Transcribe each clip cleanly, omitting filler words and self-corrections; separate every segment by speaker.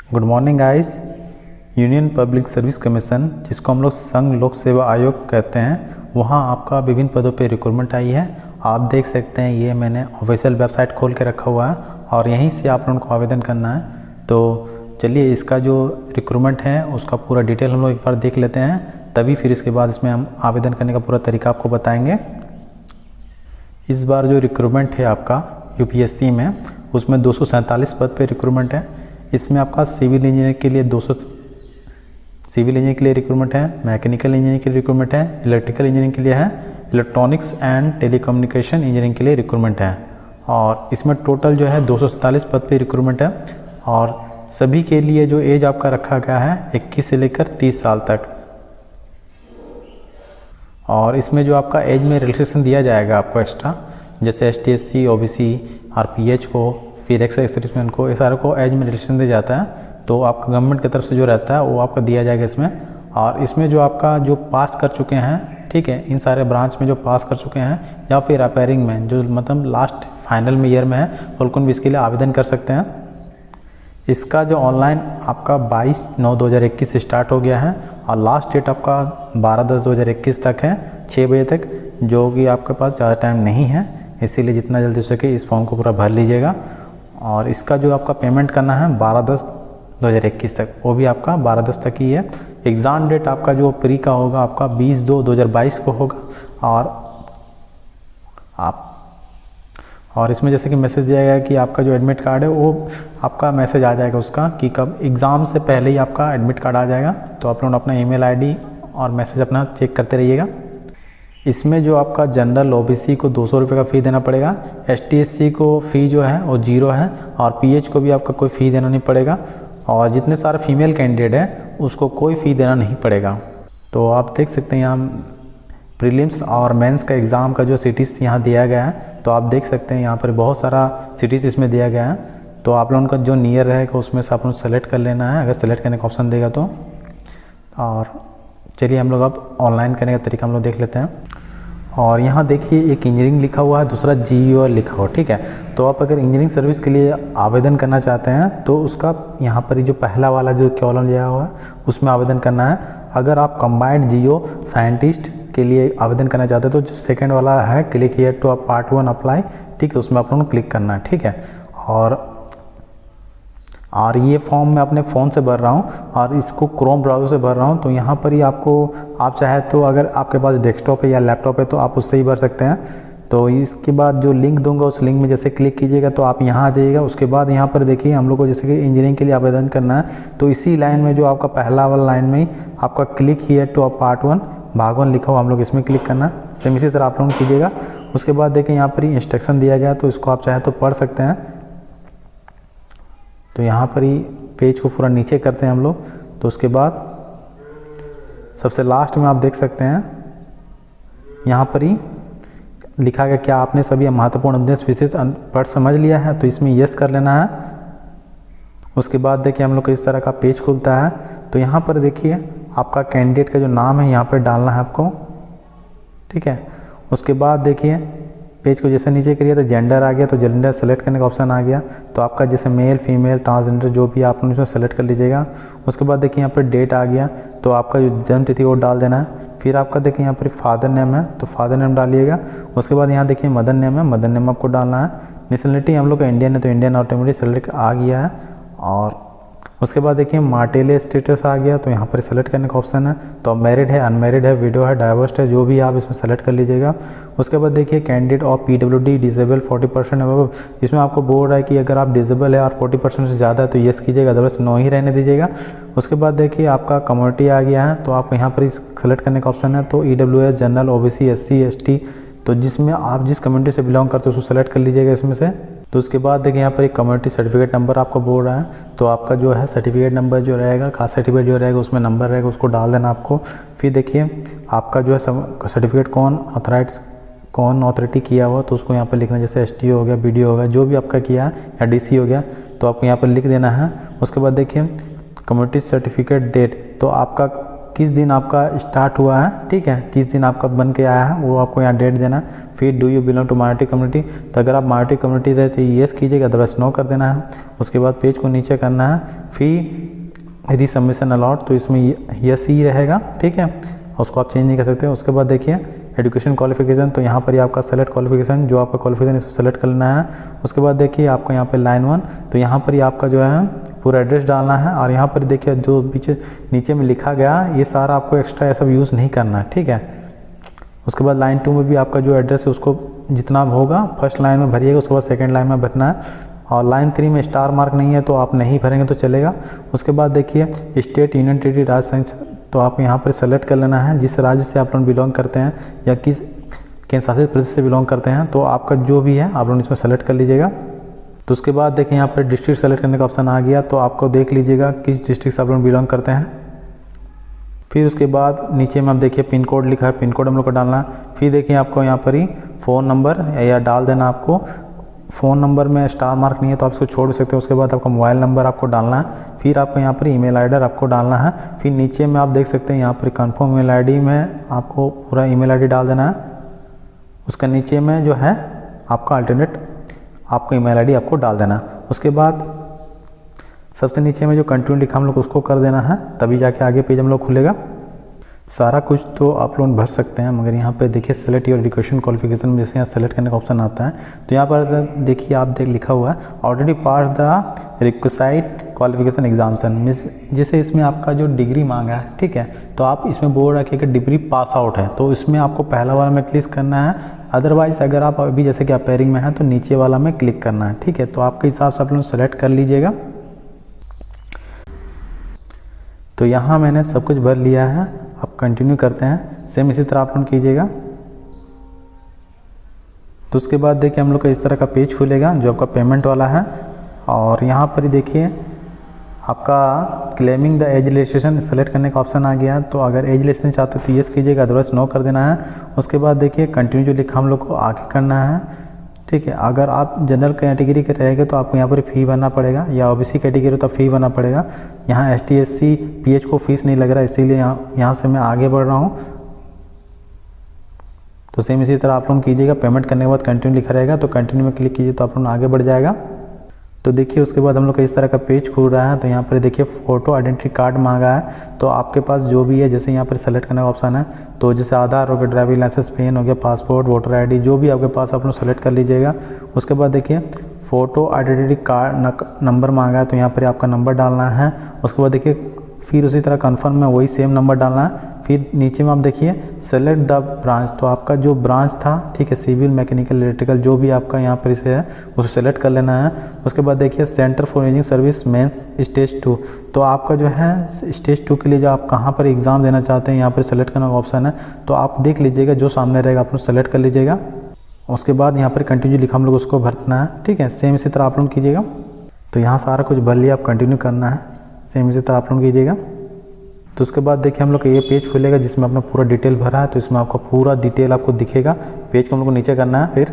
Speaker 1: Good morning guys. Union public service commission, जिसको हम लोग संघ लोक सेवा आयोग कहते हैं, वहाँ आपका विभिन्न पदों पे रिक्रूटमेंट आई है। आप देख सकते हैं, ये मैंने ऑफिशियल वेबसाइट खोल के रखा हुआ है और यहीं से आप लोगों को आवेदन करना है। तो चलिए इसका जो रिक्रूटमेंट है उसका पूरा डिटेल हम लोग एक बार देख लेते हैं, तभी फिर इसके बाद इसमें हम आवेदन करने का पूरा तरीका आपको बताएंगे। इस बार जो रिक्रूटमेंट है आपका यूपीएससी में, उसमें 247 पद पे रिक्रूटमेंट है। इसमें आपका सिविल इंजीनियर के लिए सिविल इंजीनियर के लिए रिक्रूटमेंट है, मैकेनिकल इंजीनियर के लिए रिक्रूटमेंट है, इलेक्ट्रिकल इंजीनियरिंग के लिए है, इलेक्ट्रॉनिक्स एंड टेलीकम्युनिकेशन इंजीनियरिंग के लिए रिक्रूटमेंट है। और इसमें टोटल जो है 247 पद पे रिक्रूटमेंट है और सभी के लिए जो एज आपका रखा गया है 21 से लेकर 30 साल तक। और इसमें जो आपका एज में रिलैक्सेशन दिया जाएगा आपको एक्स्ट्रा, जैसे ST/SC, OBC, RPH को, फिर एक्स सर्विसमैन को, ये सारे को एज में रिलैक्सेशन दिया जाता है। तो आपका गवर्नमेंट की तरफ से जो रहता है वो आपका दिया जाएगा इसमें। और इसमें जो आपका जो पास कर चुके हैं, ठीक है, इन सारे ब्रांच में जो पास कर चुके हैं या फिर अपेयरिंग में जो मतलब लास्ट फाइनल में ईयर में है, उनको भी इसके लिए आवेदन कर सकते हैं। इसका जो ऑनलाइन आपका 22/9/2021 से स्टार्ट हो गया है और लास्ट डेट आपका 12/10/2021 तक है, 6 बजे तक, जो कि आपके पास ज़्यादा टाइम नहीं है, इसीलिए जितना जल्दी हो सके इस फॉर्म को पूरा भर लीजिएगा। और इसका जो आपका पेमेंट करना है 12/10/2021 तक, वो भी आपका 12/10 तक ही है। एग्ज़ाम डेट आपका जो प्री का होगा आपका 20/2/2022 को होगा। और इसमें जैसे कि मैसेज दिया गया है कि आपका जो एडमिट कार्ड है वो आपका मैसेज आ जाएगा उसका कि कब एग्ज़ाम से पहले ही आपका एडमिट कार्ड आ जाएगा। तो आप लोग अपना ईमेल ID और मैसेज अपना चेक करते रहिएगा। इसमें जो आपका जनरल OBC को 200 रुपये का फ़ी देना पड़ेगा, ST/SC को फ़ी जो है वो 0 है और PH को भी आपका कोई फ़ी देना नहीं पड़ेगा। और जितने सारे फीमेल कैंडिडेट हैं उसको कोई फ़ी देना नहीं पड़ेगा। तो आप देख सकते हैं यहाँ प्रीलिम्स और मेंस का एग्ज़ाम का जो सिटीज़ यहाँ दिया गया है, तो आप देख सकते हैं यहाँ पर बहुत सारा सिटीज़ इसमें दिया गया है। तो आप लोगों का जो नियर रहेगा उसमें से आप लोग सेलेक्ट कर लेना है, अगर सेलेक्ट करने का ऑप्शन देगा तो। और चलिए हम लोग अब ऑनलाइन करने का तरीका हम लोग देख लेते हैं। और यहाँ देखिए एक इंजीनियरिंग लिखा हुआ है, दूसरा GEOL लिखा हुआ, ठीक है। तो आप अगर इंजीनियरिंग सर्विस के लिए आवेदन करना चाहते हैं तो उसका यहाँ पर जो पहला वाला जो कॉलम दिया हुआ है उसमें आवेदन करना है। अगर आप कंबाइंड जियो साइंटिस्ट के लिए आवेदन करना चाहते हैं तो जो सेकेंड वाला है click here to part 1 apply, ठीक है, उसमें आप लोगों को क्लिक करना है, ठीक है। और ये फॉर्म मैं अपने फ़ोन से भर रहा हूँ और इसको क्रोम ब्राउज़र से भर रहा हूँ। तो यहाँ पर ही आपको, आप चाहे तो अगर आपके पास डेस्कटॉप है या लैपटॉप है तो आप उससे ही भर सकते हैं। तो इसके बाद जो लिंक दूंगा उस लिंक में जैसे क्लिक कीजिएगा तो आप यहाँ आ जाइएगा। उसके बाद यहाँ पर देखिए हम लोग को जैसे कि इंजीनियरिंग के लिए आवेदन करना है, तो इसी लाइन में जो आपका पहला वाला लाइन में ही आपका क्लिक हियर टू पार्ट 1 भाग 1 लिखा हुआ, हम लोग इसमें क्लिक करना है। सेम इसी तरह आप लोग कीजिएगा। उसके बाद देखिए यहाँ पर ही इंस्ट्रक्शन दिया गया, तो इसको आप चाहे तो पढ़ सकते हैं। तो यहाँ पर ही पेज को पूरा नीचे करते हैं हम लोग। तो उसके बाद सबसे लास्ट में आप देख सकते हैं यहाँ पर ही लिखा गया क्या आपने सभी महत्वपूर्ण उद्देश्य विशेष पढ़ समझ लिया है, तो इसमें यस कर लेना है। उसके बाद देखिए हम लोग को इस तरह का पेज खुलता है। तो यहाँ पर देखिए आपका कैंडिडेट का जो नाम है यहाँ पर डालना है आपको, ठीक है। उसके बाद देखिए पेज को जैसे नीचे करिए तो जेंडर आ गया, तो जेंडर सेलेक्ट करने का ऑप्शन आ गया। तो आपका जैसे मेल फीमेल ट्रांसजेंडर जो भी आप उसमें सेलेक्ट कर लीजिएगा। उसके बाद देखिए यहाँ पर डेट आ गया, तो आपका जो जन्म तिथि वो डाल देना है। फिर आपका देखिए यहाँ पर फादर नेम है तो फादर नेम डालिएगा। उसके बाद यहाँ देखिए मदर नेम है, मदर नेम आपको डालना है। नेशनलिटी हम लोग का इंडियन है तो इंडियन ऑटोमेटिक सेलेक्ट आ गया है। और उसके बाद देखिए मार्टेले स्टेटस आ गया, तो यहाँ पर सेलेक्ट करने का ऑप्शन है। तो मैरिड है, अनमैरिड है, विडो है, डाइवोर्स्ड है, जो भी आप इसमें सेलेक्ट कर लीजिएगा। उसके बाद देखिए कैंडिडेट और PWD डिसेबल 40% है, इसमें आपको बोल रहा है कि अगर आप डिसेबल है और 40% से ज़्यादा है तो येस कीजिएगा, अदरवाइज नो ही रहने दीजिएगा। उसके बाद देखिए आपका कम्युनिटी आ गया है, तो आप यहाँ पर सेलेक्ट करने का ऑप्शन है। तो EWS, general, OBC, SC, ST, तो जिसमें आप जिस कम्युनिटी से बिलोंग करते हो उसको सेलेक्ट कर लीजिएगा इसमें से। तो उसके बाद देखिए यहाँ पर एक कम्युनिटी सर्टिफिकेट नंबर आपको बोल रहा है, तो आपका जो है सर्टिफिकेट नंबर जो रहेगा, कास्ट सर्टिफिकेट जो रहेगा उसमें नंबर रहेगा, उसको डाल देना आपको। फिर देखिए आपका जो है सर्टिफिकेट कौन ऑथोरिटी किया हुआ, तो उसको यहाँ पर लिखना, जैसे ST हो गया, BDO हो गया, जो भी आपका किया है, या DC हो गया, तो आपको यहाँ पर लिख देना है। उसके बाद देखिए कम्युनिटी सर्टिफिकेट डेट, तो आपका किस दिन आपका स्टार्ट हुआ है, ठीक है, किस दिन आपका बन के आया है वो आपको यहाँ डेट देना है। फिर do you belong to minority community, तो अगर आप माइनॉरिटी कम्युनिटी है तो येस कीजिएगा, अदरवाइज नो कर देना है। उसके बाद पेज को नीचे करना है, फिर रीसबमिशन अलॉट, तो इसमें यस ही रहेगा, ठीक है, उसको आप चेंज नहीं कर सकते। उसके बाद देखिए एजुकेशन क्वालिफिकेशन, तो यहाँ पर ही आपका सेलेक्ट क्वालिफिकेशन, जो आपका क्वालिफिकेशन इसको सेलेक्ट कर लेना है। उसके बाद देखिए आपको यहाँ पे लाइन 1, तो यहाँ पर ही आपका जो है पूरा एड्रेस डालना है, और यहाँ पर देखिए जो पीछे नीचे में लिखा गया ये सारा आपको एक्स्ट्रा ऐसा यूज़ नहीं करना है, ठीक है। उसके बाद लाइन 2 में भी आपका जो एड्रेस है उसको जितना होगा फर्स्ट लाइन में भरिएगा, उसके बाद सेकेंड लाइन में भरना है, और लाइन 3 में स्टार मार्क नहीं है तो आप नहीं भरेंगे तो चलेगा। उसके बाद देखिए स्टेट, यूनियन टेरिटरी, राज्य संघ, तो आप यहाँ पर सेलेक्ट कर लेना है जिस राज्य से आप लोग बिलोंग करते हैं या किस केंद्र शासित प्रदेश से बिलोंग करते हैं, तो आपका जो भी है आप लोग इसमें सेलेक्ट कर लीजिएगा। तो उसके बाद देखिए यहाँ पर डिस्ट्रिक्ट सेलेक्ट करने का ऑप्शन आ गया, तो आपको देख लीजिएगा किस डिस्ट्रिक्ट से आप लोग बिलोंग करते हैं। फिर उसके बाद नीचे में आप देखिए पिन कोड लिखा है, पिन कोड हम लोग को डालना है। फिर देखिए आपको यहाँ पर ही फ़ोन नंबर या डाल देना, आपको फ़ोन नंबर में स्टार मार्क नहीं है तो आप इसको छोड़ सकते हो। उसके बाद आपका मोबाइल नंबर आपको डालना है, फिर आपको यहाँ पर ईमेल आईडी आपको डालना है। फिर नीचे में आप देख सकते हैं यहाँ पर कन्फर्म ईमेल आईडी में आपको पूरा ईमेल आईडी डाल देना है। उसका नीचे में जो है आपका अल्टरनेट आपको ईमेल आईडी आपको डाल देना। उसके बाद सबसे नीचे में जो कंटिन्यू लिखा हम लोग उसको कर देना है, तभी जाके आगे पेज हम लोग खुलेगा। सारा कुछ तो आप लोग भर सकते हैं, मगर यहाँ पे देखिए सेलेक्ट योर एजुकेशन क्वालिफिकेशन में जैसे यहाँ सेलेक्ट करने का ऑप्शन आता है, तो यहाँ पर देखिए आप लिखा हुआ है already pass the requisite qualification examination, means जैसे इसमें आपका जो डिग्री मांगा है, ठीक है, तो आप इसमें बोल रखिए कि डिग्री पास आउट है, तो इसमें आपको पहला वाला में क्लिक करना है। अदरवाइज़ अगर आप अभी जैसे कि अपेयरिंग में हैं तो नीचे वाला में क्लिक करना है, ठीक है। तो आपके हिसाब से आप लोग सेलेक्ट कर लीजिएगा। तो यहाँ मैंने सब कुछ भर लिया है, आप कंटिन्यू करते हैं, सेम इसी तरह आप लोग कीजिएगा। तो उसके बाद देखिए हम लोग का इस तरह का पेज खुलेगा जो आपका पेमेंट वाला है, और यहाँ पर ही देखिए आपका claiming the age registration select करने का ऑप्शन आ गया। तो अगर एज रजिस्ट्रेशन चाहते तो येस कीजिएगा, अदरवाइज नो कर देना है। उसके बाद देखिए कंटिन्यू जो लिखा हम लोग को आगे करना है, ठीक है। अगर आप जनरल कैटेगरी के रहेंगे तो आपको यहाँ पर फ़ी भरना पड़ेगा, या ओबीसी कैटेगरी तो फ़ी भरना पड़ेगा। यहाँ एसटी एससी पीएच को फीस नहीं लग रहा है, इसीलिए यहाँ से मैं आगे बढ़ रहा हूँ। तो सेम इसी तरह आप लोग कीजिएगा। पेमेंट करने के बाद कंटिन्यू लिखा रहेगा, तो कंटिन्यू में क्लिक कीजिए तो आप लोग आगे बढ़ जाएगा। तो देखिए उसके बाद हम लोग का इस तरह का पेज खुल रहा है। तो यहाँ पर देखिए फ़ोटो आइडेंटिटी कार्ड मांगा है, तो आपके पास जो भी है, जैसे यहाँ पर सेलेक्ट करने का ऑप्शन है, तो जैसे आधार हो गया, ड्राइविंग लाइसेंस, पेन हो गया, पासपोर्ट, वोटर आईडी, जो भी आपके पास आप लोग सेलेक्ट कर लीजिएगा। उसके बाद देखिए फ़ोटो आइडेंटिटी कार्ड नंबर मांगा है, तो यहाँ पर आपका नंबर डालना है। उसके बाद देखिए फिर उसी तरह कन्फर्म में वही सेम नंबर डालना है। फिर नीचे में आप देखिए सेलेक्ट द ब्रांच, तो आपका जो ब्रांच था, ठीक है, सिविल, मैकेनिकल, इलेक्ट्रिकल, जो भी आपका यहाँ पर इसे है उसको सेलेक्ट कर लेना है। उसके बाद देखिए centre for engineering service mains stage 2, तो आपका जो है स्टेज 2 के लिए जो आप कहाँ पर एग्ज़ाम देना चाहते हैं यहाँ पर सेलेक्ट करने का ऑप्शन है, तो आप देख लीजिएगा, जो सामने रहेगा आप लोग सेलेक्ट कर लीजिएगा। उसके बाद यहाँ पर कंटिन्यू लिखा हम लोग उसको भरना है, ठीक है, सेम इसी तरह आप लोग कीजिएगा। तो यहाँ सारा कुछ भर लिया, आप कंटिन्यू करना है, सेम इसी तरह आप लोग कीजिएगा। तो उसके बाद देखिए हम लोग का ये पेज खुलेगा जिसमें आपने पूरा डिटेल भरा है, तो इसमें आपका पूरा डिटेल आपको दिखेगा। पेज को हम लोग को नीचे करना है फिर।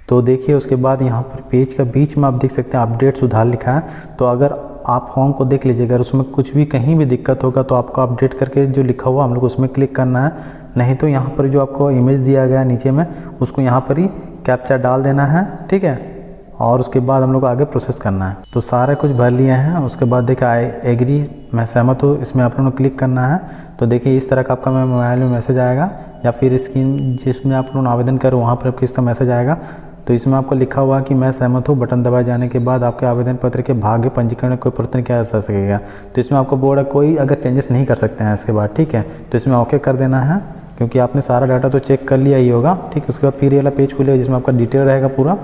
Speaker 1: तो देखिए उसके बाद यहाँ पर पेज का बीच में आप देख सकते हैं अपडेट सुधार लिखा है, तो अगर आप फॉर्म को देख लीजिएगा, उसमें कुछ भी कहीं भी दिक्कत होगा तो आपको अपडेट करके जो लिखा हुआ हम लोग उसमें क्लिक करना है। नहीं तो यहाँ पर जो आपको इमेज दिया गया है नीचे में, उसको यहाँ पर ही कैप्चा डाल देना है, ठीक है, और उसके बाद हम लोग को आगे प्रोसेस करना है। तो सारा कुछ भर लिया है। उसके बाद देखिए आई एग्री, मैं सहमत हूँ, इसमें आप लोगों को क्लिक करना है। तो देखिए इस तरह का आपका मोबाइल में मैसेज आएगा, या फिर स्क्रीन जिसमें आप लोग आवेदन करें वहाँ पर किस तरह मैसेज आएगा। तो इसमें आपको लिखा हुआ कि मैं सहमत हूँ, बटन दबाए जाने के बाद आपके आवेदन पत्र के भाग्य पंजीकरण में कोई परिवर्तन किया जा सकेगा। तो इसमें आपको बोर्ड है कोई अगर चेंजेस नहीं कर सकते हैं इसके बाद, ठीक है। तो इसमें ओके कर देना है, क्योंकि आपने सारा डाटा तो चेक कर लिया ही होगा, ठीक। उसके बाद फिर ये वाला पेज खुलेगा जिसमें आपका डिटेल रहेगा पूरा।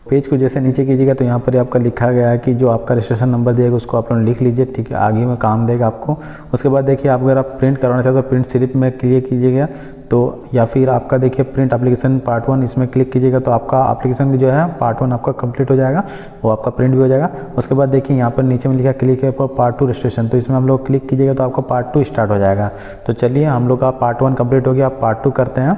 Speaker 1: पेज को जैसे नीचे कीजिएगा तो यहाँ पर आपका लिखा गया है कि जो आपका रजिस्ट्रेशन नंबर देगा उसको आप लोग लिख लीजिए, ठीक है, आगे में काम देगा आपको। उसके बाद देखिए आप अगर आप प्रिंट करवाना चाहते हो तो प्रिंट स्लिप में क्लिक कीजिएगा, तो या फिर आपका देखिए प्रिंट एप्लीकेशन पार्ट 1, इसमें क्लिक कीजिएगा तो आपका एप्लीकेशन जो है पार्ट 1 आपका कंप्लीट हो जाएगा, वो आपका प्रिंट भी हो जाएगा। उसके बाद देखिए यहाँ पर नीचे में लिखा क्लिक है फॉर पार्ट 2 रजिस्ट्रेशन, तो इसमें हम लोग क्लिक कीजिएगा तो आपका पार्ट 2 स्टार्ट हो जाएगा। तो चलिए हम लोग का पार्ट 1 कंप्लीट हो गया, आप पार्ट 2 करते हैं।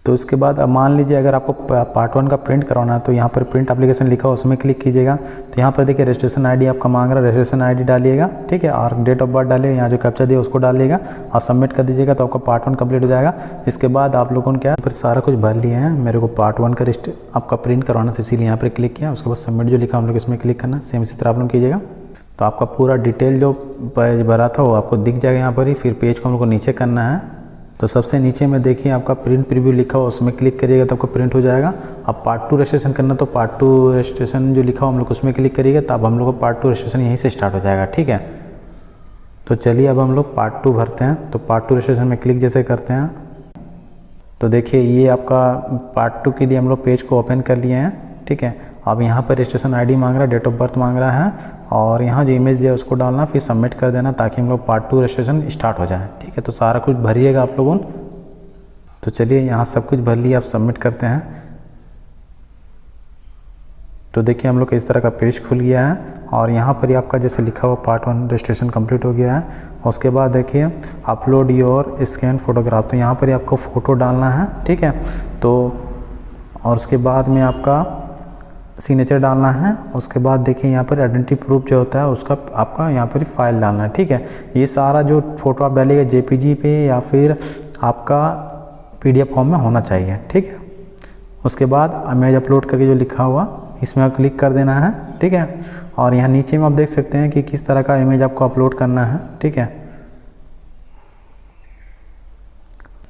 Speaker 1: तो उसके बाद अब मान लीजिए अगर आपको पार्ट 1 का प्रिंट करवाना है तो यहाँ पर प्रिंट एप्लीकेशन लिखा हो उसमें क्लिक कीजिएगा। तो यहाँ पर देखिए रजिस्ट्रेशन आईडी आपका मांग रहा है, रजिस्ट्रेशन आईडी डालिएगा, ठीक है, और डेट ऑफ बर्थ डालिएगा, यहाँ जो कैप्चा दिया उसको डालिएगा और सबमिट कर दीजिएगा। तो आपका पार्ट 1 कंप्लीट हो जाएगा। इसके बाद आप लोगों ने क्या पर सारा कुछ भर लिए हैं। मेरे को पार्ट 1 का आपका प्रिंट करवाना था, इसीलिए यहाँ पर क्लिक किया। उसके बाद सबमिट जो लिखा हम लोग इसमें क्लिक करना, सेम इसी तरह आप लोग कीजिएगा। तो आपका पूरा डिटेल जो पेज भरा था वो आपको दिख जाएगा यहाँ पर ही। फिर पेज को हम लोग को नीचे करना है। तो सबसे नीचे में देखिए आपका प्रिंट प्रीव्यू लिखा हो उसमें क्लिक करिएगा तो आपको प्रिंट हो जाएगा। अब पार्ट 2 रजिस्ट्रेशन करना तो पार्ट 2 रजिस्ट्रेशन जो लिखा हो हम लोग उसमें क्लिक करिएगा, तब हम लोग को पार्ट 2 रजिस्ट्रेशन यहीं से स्टार्ट हो जाएगा, ठीक है। तो चलिए अब हम लोग पार्ट 2 भरते हैं। तो पार्ट 2 रजिस्ट्रेशन में क्लिक जैसे करते हैं तो देखिए ये आपका पार्ट 2 के लिए हम लोग पेज को ओपन कर लिए हैं, ठीक है। अब यहाँ पर रजिस्ट्रेशन आईडी मांग रहा है, डेट ऑफ बर्थ मांग रहा है और यहाँ जो इमेज दिया उसको डालना, फिर सबमिट कर देना ताकि हम लोग पार्ट 2 रजिस्ट्रेशन स्टार्ट हो जाए, ठीक है। तो सारा कुछ भरिएगा आप लोगों। तो चलिए यहाँ सब कुछ भर लिया, आप सबमिट करते हैं। तो देखिए हम लोग का इस तरह का पेज खुल गया है और यहाँ पर ही आपका जैसे लिखा हुआ पार्ट 1 रजिस्ट्रेशन कंप्लीट हो गया है। उसके बाद देखिए अपलोड योर स्कैन फोटोग्राफ, तो यहाँ पर ही आपको फ़ोटो डालना है, ठीक है। तो और उसके बाद में आपका सिग्नेचर डालना है। उसके बाद देखिए यहाँ पर आइडेंटिटी प्रूफ जो होता है उसका आपका यहाँ पर फाइल डालना है, ठीक है। ये सारा जो फ़ोटो आप डालिएगा जेपीजी पे या फिर आपका पीडीएफ फॉर्म में होना चाहिए, ठीक है। उसके बाद इमेज अपलोड करके जो लिखा हुआ इसमें आप क्लिक कर देना है, ठीक है। और यहाँ नीचे में आप देख सकते हैं कि किस तरह का इमेज आपको अपलोड करना है, ठीक है।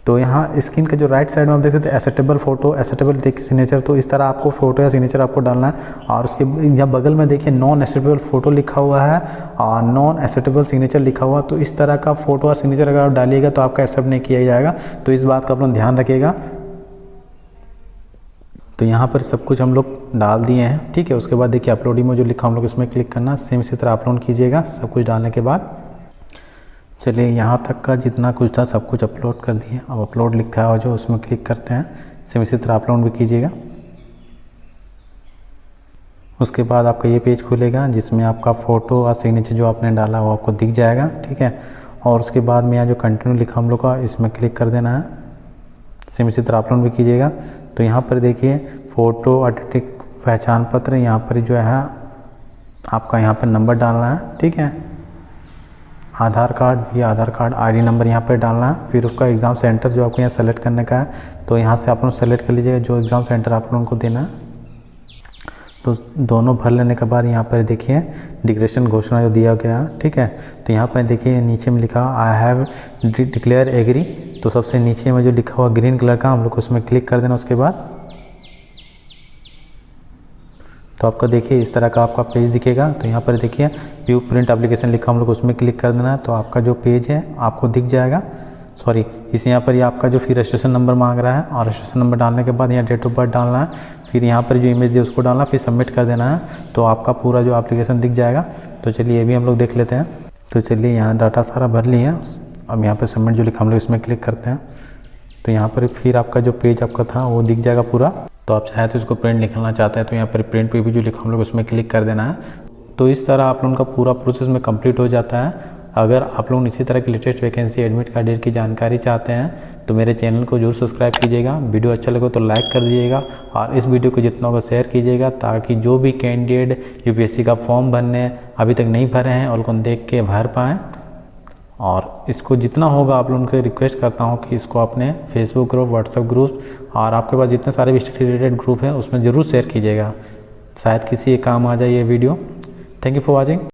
Speaker 1: तो यहाँ स्क्रीन का जो राइट साइड में आप देख सकते हैं एसेटेबल फोटो, एसेटेबल सिग्नेचर, तो इस तरह आपको फोटो या सिग्नेचर आपको डालना है। और उसके यहाँ बगल में देखिए नॉन एसेटेबल फोटो लिखा हुआ है और नॉन एसेटेबल सिग्नेचर लिखा हुआ, तो इस तरह का फोटो और सिग्नेचर अगर आप डालिएगा तो आपका एक्सेप्ट नहीं किया जाएगा। तो इस बात का आप लोग ध्यान रखिएगा। तो यहाँ पर सब कुछ हम लोग डाल दिए हैं, ठीक है। उसके बाद देखिए अपलोडिंग में जो लिखा हम लोग इसमें क्लिक करना, सेम इसी तरह अपलोड कीजिएगा सब कुछ डालने के बाद। चलिए यहाँ तक का जितना कुछ था सब कुछ अपलोड कर दिए। अब अपलोड लिखा है जो उसमें क्लिक करते हैं, सेम इसी तरह अपलोड भी कीजिएगा। उसके बाद आपका ये पेज खुलेगा जिसमें आपका फ़ोटो और सिग्नेचर जो आपने डाला वो आपको दिख जाएगा, ठीक है। और उसके बाद में यहाँ जो कंटिन्यू लिखा हम लोग का इसमें क्लिक कर देना है, सेम इसी तरह अपलोड भी कीजिएगा। तो यहाँ पर देखिए फ़ोटो आइडेंटिटी पहचान पत्र, यहाँ पर जो है आपका यहाँ पर नंबर डालना है, ठीक है। आधार कार्ड या आधार कार्ड आईडी नंबर यहाँ पर डालना है। फिर उसका एग्ज़ाम सेंटर जो आपको यहाँ सेलेक्ट करने का है, तो यहाँ से आप लोग सेलेक्ट कर लीजिएगा जो एग्ज़ाम सेंटर आप लोगों को देना है। तो दोनों भर लेने के बाद यहाँ पर देखिए डिक्लेरेशन घोषणा जो दिया गया, ठीक है। तो यहाँ पर देखिए नीचे में लिखा आई हैव डिक्लेयर एग्री, तो सबसे नीचे में जो लिखा हुआ ग्रीन कलर का हम लोग उसमें क्लिक कर देना। उसके बाद तो आपका देखिए इस तरह का आपका पेज दिखेगा। तो यहाँ पर देखिए व्यू प्रिंट एप्लीकेशन लिखा हम लोग उसमें क्लिक कर देना है, तो आपका जो पेज है आपको दिख जाएगा। सॉरी, इस यहाँ पर ये आपका जो फिर रजिस्ट्रेशन नंबर मांग रहा है और रजिस्ट्रेशन नंबर डालने के बाद यहाँ डेट ऑफ बर्थ डालना है, फिर यहाँ पर जो इमेज है उसको डालना, फिर सबमिट कर देना है। तो आपका पूरा जो एप्लीकेशन दिख जाएगा। तो चलिए ये भी हम लोग देख लेते हैं। तो चलिए यहाँ डाटा सारा भर लिए हैं। अब यहाँ पर सबमिट जो लिखा हम लोग इसमें क्लिक करते हैं। तो यहाँ पर फिर आपका जो पेज आपका था वो दिख जाएगा पूरा। तो आप चाहे तो इसको प्रिंट निकालना चाहते हैं तो यहाँ पर प्रिंट पे भी जो लिखा हम लोग उसमें क्लिक कर देना है। तो इस तरह आप लोगों का पूरा प्रोसेस में कंप्लीट हो जाता है। अगर आप लोग इसी तरह की लेटेस्ट वैकेंसी एडमिट कार्ड की जानकारी चाहते हैं तो मेरे चैनल को जरूर सब्सक्राइब कीजिएगा। वीडियो अच्छा लगे तो लाइक कर दीजिएगा और इस वीडियो को जितना होगा शेयर कीजिएगा, ताकि जो भी कैंडिडेट यूपीएससी का फॉर्म भरने अभी तक नहीं भरे हैं उनको देख के भर पाएँ। और इसको जितना होगा आप लोगों को रिक्वेस्ट करता हूँ कि इसको अपने फेसबुक ग्रुप, व्हाट्सएप ग्रुप और आपके पास जितने सारे भी स्टडी रिलेटेड ग्रुप हैं उसमें ज़रूर शेयर कीजिएगा। शायद किसी काम आ जाए ये video. Thank you for watching.